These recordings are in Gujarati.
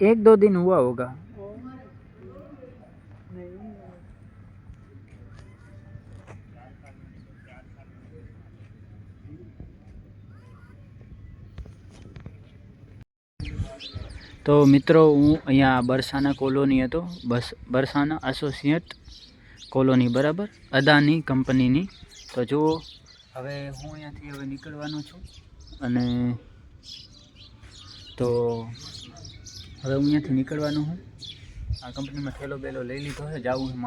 1-2 दिन हुआ होगा। તો મિત્રો હું અહીંયા બરસાના કોલોની હતો, બસ બરસાના એસોસિએટ કોલોની, બરાબર, અદાની કંપનીની. તો જુઓ હવે હું અહીંયાથી હવે નીકળવાનો છું, અને તો હવે હું અહીંયાથી નીકળવાનો હું. આ કંપનીમાં થેલો બેલો લઈ લીધો છે, જાવું હું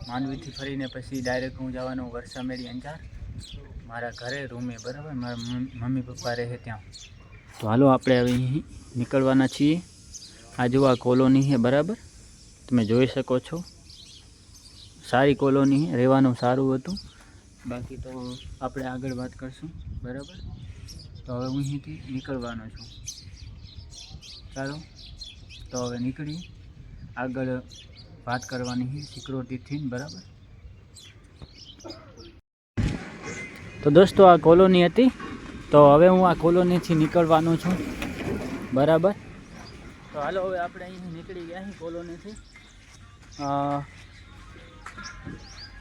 માંડવીથી ફરીને પછી ડાયરેક્ટ હું જવાનો વરસામેડી અંજાર મારા ઘરે રૂમે, બરાબર, મારા મમ્મી પપ્પા રહે ત્યાં. તો હાલો આપણે હવે અહીં નીકળવાના છીએ. આ જો આ કોલોની છે, બરાબર, તમે જોઈ શકો છો. સારી કોલોની છે, રહેવાનું સારું હતું. બાકી તો આપણે આગળ વાત કરશું, બરાબર. તો હવે હું અહીંથી નીકળવાનો છું. ચાલો તો હવે નીકળી આગળ વાત કરવાની છે સિક્યોરિટીથી, બરાબર. તો દોસ્તો આ કોલોની હતી. તો હવે હું આ કોલોનીથી નીકળવાનો છું, બરાબર. તો હાલો હવે આપણે અહીં નીકળી ગયા છીએ કોલોનીથી.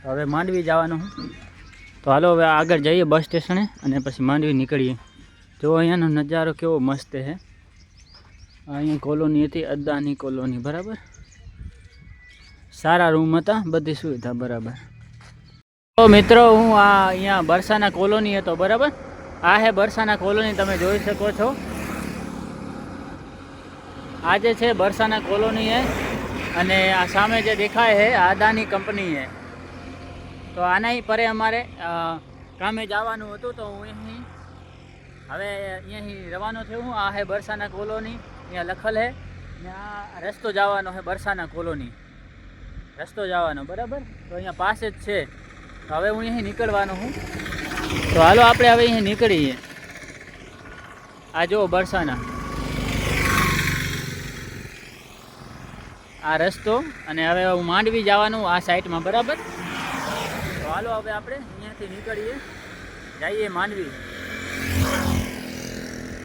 હવે માંડવી જવાનું હું. તો હાલો હવે આગળ જઈએ બસ સ્ટેશને, અને પછી માંડવી નીકળીએ. જો અહીંયાનો નજારો કેવો મસ્ત છે. અહીંયા કોલોની હતી, અદાની કોલોની, બરાબર. સારા રૂમ હતા, બધી સુવિધા, બરાબર. તો મિત્રો હું આ અહીંયા બરસાના કોલોની હતો, બરાબર. આ હે બરસાના કોલોની, તમે જોઈ શકો છો. આ જે છે બરસાના કોલોની છે, અને આ સામે જે દેખાય છે અદાની કંપની છે. તો આના પરે અમારે કામે જવાનું હતું, તો હું અહીં હવે અહીંયાથી રવાનો થયો હું. આ હે બરસાના કોલોની, અહીંયા લખેલ છે, ને આ રસ્તો જવાનો છે બરસાના કોલોની, રસ્તો જવાનો, બરાબર. તો અહીંયા પાસે જ છે. તો હવે હું અહીં નીકળવાનો હું. તો હાલો આપણે હવે અહીં નીકળીએ. આ જો બરસાના આ રસ્તો, અને હવે હું માંડવી જવાનું આ સાઈડમાં, બરાબર. તો હાલો હવે આપણે અહીંયાથી નીકળીએ, જઈએ માંડવી.